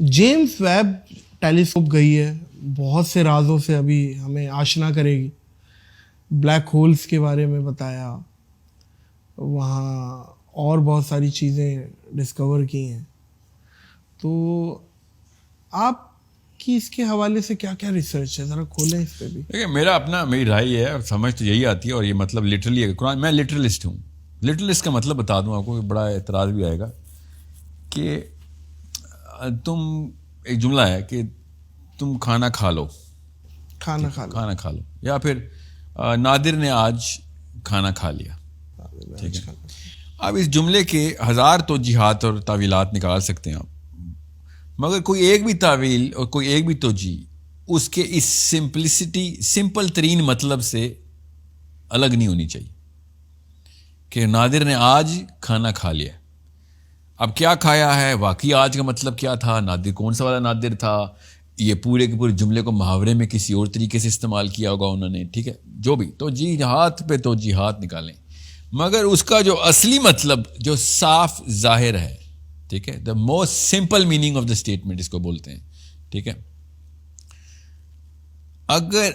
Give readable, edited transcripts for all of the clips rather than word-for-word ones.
James Webb telescope گئی ہے, بہت سے رازوں سے ابھی ہمیں آشنا کرے گی. بلیک ہولز کے بارے میں بتایا, وہاں اور بہت ساری چیزیں ڈسکور کی ہیں. تو آپ کی اس کے حوالے سے کیا کیا ریسرچ ہے, ذرا کھولیں اس پہ بھی. دیکھیے میری رائے ہے اور سمجھ تو یہی آتی ہے, اور یہ مطلب لٹرلی ہے. قرآن, میں لٹرلسٹ ہوں. لٹرلسٹ کا مطلب بتا دوں آپ کو, بڑا اعتراض بھی آئے گا کہ تم, ایک جملہ ہے کہ تم کھانا کھا لو, کھانا کھا لو, یا پھر نادر نے آج کھانا کھا لیا. ٹھیک ہے, اب اس جملے کے ہزار توجیحات اور تعویلات نکال سکتے ہیں آپ, مگر کوئی ایک بھی تعویل اور کوئی ایک بھی توجیح اس کے اس سمپل ترین مطلب سے الگ نہیں ہونی چاہیے کہ نادر نے آج کھانا کھا لیا. اب کیا کھایا ہے, واقعی آج کا مطلب کیا تھا, نادر کون سا والا نادر تھا, یہ پورے کے پورے جملے کو محاورے میں کسی اور طریقے سے استعمال کیا ہوگا انہوں نے. ٹھیک ہے, جو بھی توجیحات پہ توجیحات نکالیں, مگر اس کا جو اصلی مطلب جو صاف ظاہر ہے, ٹھیک ہے, the most simple meaning of the statement اس کو بولتے ہیں. ٹھیک ہے, اگر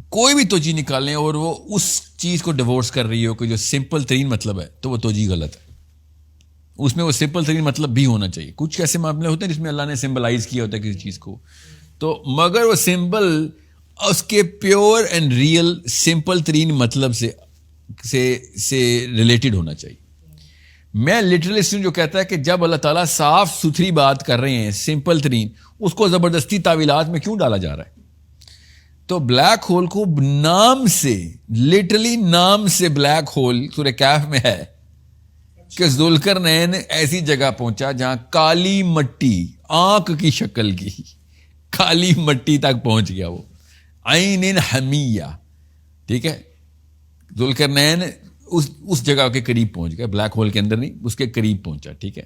کوئی بھی توجیح نکالیں اور وہ اس چیز کو ڈیورس کر رہی ہو کہ جو سمپل ترین مطلب ہے, تو وہ توجیح غلط ہے. اس میں وہ سمپل ترین مطلب بھی ہونا چاہیے. کچھ ایسے معاملے ہوتے ہیں جس میں اللہ نے سمبلائز کیا ہوتا ہے کسی چیز کو, تو مگر وہ سمبل اس کے پیور اینڈ ریئل سمپل ترین مطلب سے ریلیٹڈ ہونا چاہیے. میں لٹرلسٹ ہوں جو کہتا ہے کہ جب اللہ تعالیٰ صاف ستھری بات کر رہے ہیں, سمپل ترین, اس کو زبردستی تعویلات میں کیوں ڈالا جا رہا ہے؟ تو بلیک ہول کو نام سے, لٹرلی نام سے بلیک ہول سورہ کہف میں ہے کہ ذوالقرنین ایسی جگہ پہنچا جہاں کالی مٹی, آنکھ کی شکل کی کالی مٹی تک پہنچ گیا, وہ عین حمیہ. ٹھیک ہے, ذوالقرنین اس جگہ کے قریب پہنچ گیا, بلیک ہول کے اندر نہیں, اس کے قریب پہنچا. ٹھیک ہے,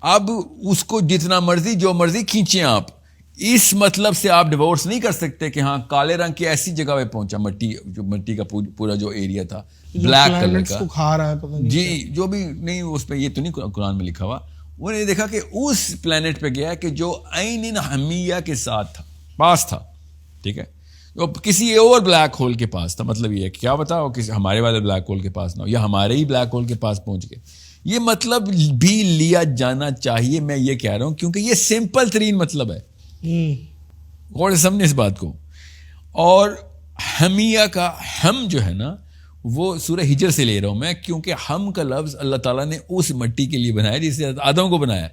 اب اس کو جتنا مرضی جو مرضی کھینچیں آپ, اس مطلب سے آپ ڈیورس نہیں کر سکتے کہ ہاں کالے رنگ کی ایسی جگہ پہ پہنچا, مٹی کا پورا جو ایریا تھا بلیک کلر کا, کھا رہا ہے جی, جو بھی نہیں, اس پہ یہ تو نہیں قرآن میں لکھا ہوا. انہوں نے دیکھا کہ اس پلانٹ پہ گیا کہ جو عین حمیہ کے ساتھ تھا, پاس تھا. ٹھیک ہے, کسی اور بلیک ہول کے پاس تھا. مطلب یہ ہے کہ کیا بتاؤ کسی ہمارے والے بلیک ہول کے پاس نہ ہو, یا ہمارے ہی بلیک ہول کے پاس پہنچ گئے. یہ مطلب بھی لیا جانا چاہیے, میں یہ کہہ رہا ہوں, کیونکہ یہ سمپل ترین مطلب ہے. غور سے سمجھیں اس بات کو. اور حمیہ کا ہم جو ہے نا, وہ سورہ ہجر سے لے رہا ہوں میں, کیونکہ ہم کا لفظ اللہ تعالیٰ نے اس مٹی کے لیے بنایا جس سے آدم کو بنایا.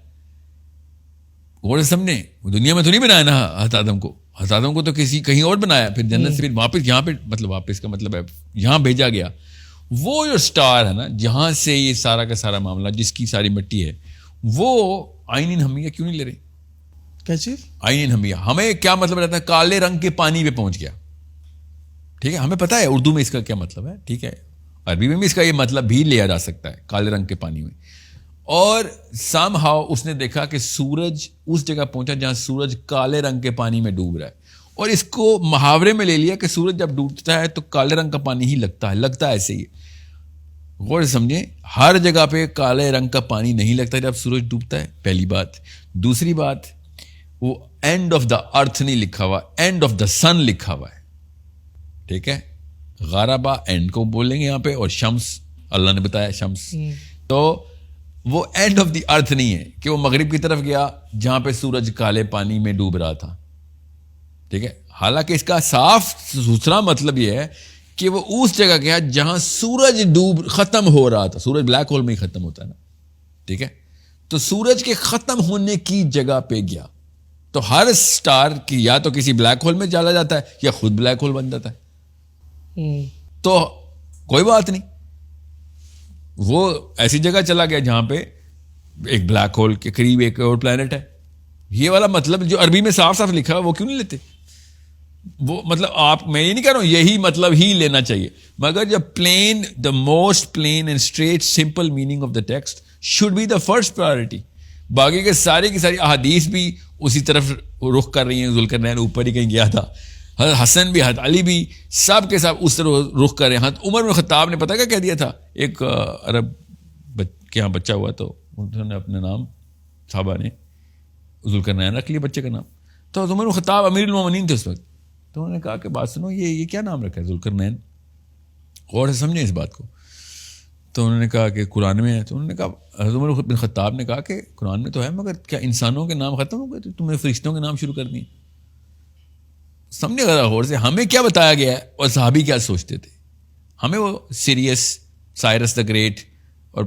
غور سے سمجھیں, دنیا میں تو نہیں بنایا نا حضرت آدم کو, حضرت آدم کو تو کہیں اور بنایا, پھر جنت سے پھر واپس یہاں پہ, مطلب واپس کا مطلب ہے یہاں بھیجا گیا. وہ جو سٹار ہے نا جہاں سے یہ سارا کا سارا معاملہ, جس کی ساری مٹی ہے, وہ عین حمیہ کیوں نہیں لے رہے؟ کیا چیز عین حمیہ؟ ہمیں کیا مطلب رہتا ہے؟ کالے رنگ کے پانی پہ پہنچ گیا. ٹھیک ہے, ہمیں پتا ہے اردو میں اس کا کیا مطلب ہے. ٹھیک ہے, عربی میں بھی اس کا یہ مطلب بھی لیا جا سکتا ہے, کالے رنگ کے پانی میں. اور سم ہاؤ اس نے دیکھا کہ سورج اس جگہ پہنچا جہاں سورج کالے رنگ کے پانی میں ڈوب رہا ہے, اور اس کو محاورے میں لے لیا کہ سورج جب ڈوبتا ہے تو کالے رنگ کا پانی ہی لگتا ہے ایسے ہی. غور سے سمجھیں, ہر جگہ پہ کالے رنگ کا پانی نہیں لگتا جب سورج ڈوبتا ہے, پہلی بات. دوسری بات, وہ اینڈ آف دا ارتھ نہیں لکھا ہوا, اینڈ آف دا سن لکھا ہوا ہے. ٹھیک ہے, غاربا اینڈ کو بولیں گے یہاں پہ, اور شمس اللہ نے بتایا شمس, تو وہ اینڈ آف دی ارتھ نہیں ہے کہ وہ مغرب کی طرف گیا جہاں پہ سورج کالے پانی میں ڈوب رہا تھا. ٹھیک ہے, حالانکہ اس کا صاف ستھرا مطلب یہ ہے کہ وہ اس جگہ گیا جہاں سورج ختم ہو رہا تھا. سورج بلیک ہول میں ہی ختم ہوتا ہے نا. ٹھیک ہے, تو سورج کے ختم ہونے کی جگہ پہ گیا. تو ہر سٹار کی یا تو کسی بلیک ہول میں چلا جاتا ہے یا خود بلیک ہول بن جاتا ہے. تو کوئی بات نہیں, وہ ایسی جگہ چلا گیا جہاں پہ ایک بلیک ہول کے قریب ایک اور پلانٹ ہے. یہ والا مطلب جو عربی میں صاف صاف لکھا ہے وہ کیوں نہیں لیتے؟ وہ مطلب آپ, میں یہ نہیں کہہ رہا ہوں یہی مطلب ہی لینا چاہیے, مگر جب plain, the most plain and straight simple meaning of the text should be the first priority. باقی کے ساری کی ساری احادیث بھی اسی طرف رخ کر رہی ہیں. ذوالقرنین اوپر ہی کہیں گیا تھا, حضرت حسن بھی, حضرت علی بھی, سب کے ساتھ اس طرح رخ کر رہے ہیں. حضرت عمر بن خطاب نے پتہ کیا کہہ دیا تھا, ایک عرب کے یہاں بچہ ہوا تو انہوں نے اپنے نام صحابہ نے ذوالقرنین رکھ لیا بچے کا نام. تو عمر بن خطاب امیر المومنین تھے اس وقت. تو انہوں نے کہا کہ بات سنو, یہ کیا نام رکھا ہے ذوالقرنین, غور سے سمجھیں اس بات کو. تو انہوں نے کہا کہ قرآن میں ہے. تو انہوں نے کہا, حضرت عمر بن خطاب نے کہا کہ قرآن میں تو ہے, مگر کیا انسانوں کے نام ختم ہو گئے تو تم نے فرشتوں کے نام شروع کر دیے؟ سمجھے ذرا غور سے, ہمیں کیا بتایا گیا ہے اور صحابی کیا سوچتے تھے. ہمیں وہ سیریس, سائرس دا گریٹ اور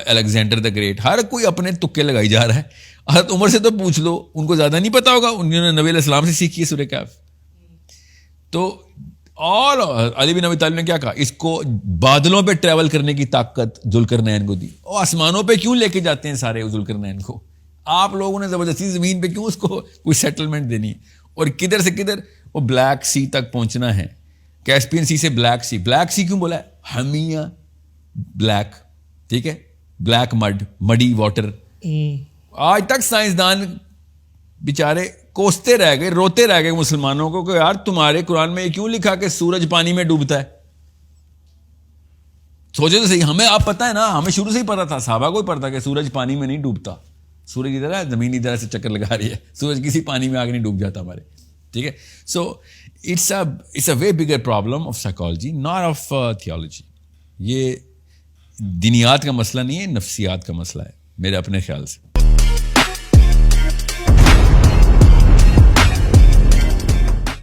الیگزینڈر دا گریٹ, ہر کوئی اپنے تکے لگائی جا رہا ہے. حضرت عمر سے تو پوچھ لو, ان کو زیادہ نہیں پتا ہوگا, انہوں نے نبی علیہ السلام سے سیکھی ہے سورہ کہف. تو اور علی بن ابی طالب نے کیا کہا, اس کو بادلوں پہ ٹریول کرنے کی طاقت ذوالقرنین کو دی. اور آسمانوں پہ کیوں لے کے جاتے ہیں سارے ذوالقرنین کو, آپ لوگوں نے زبردستی زمین پہ کیوں اس کو کوئی سیٹلمنٹ دینی ہے, اور کدھر سے کدھر وہ بلیک سی تک پہنچنا ہے. کیسپین سی سے بلیک سی, بلیک سی کیوں بولا ہے, حمیہ بلیک, ٹھیک ہے, بلیک مڈ, مڈی واٹر. آج تک سائنسدان بیچارے کوستے رہ گئے, روتے رہ گئے مسلمانوں کو کہ یار تمہارے قرآن میں یہ کیوں لکھا کہ سورج پانی میں ڈوبتا ہے. سوچے تو صحیح, ہمیں آپ پتہ ہے نا, ہمیں شروع سے ہی پتا تھا, صحابہ کو ہی پتا کہ سورج پانی میں نہیں ڈوبتا. سورج ادھر ہے, زمین ادھر سے چکر لگا رہی ہے, سورج کسی پانی میں آگے نہیں ڈوب جاتا ہمارے, ٹھیک ہے. So it's a way bigger problem of psychology, not of theology. یہ دینیات کا مسئلہ نہیں ہے, نفسیات کا مسئلہ ہے میرے اپنے خیال سے.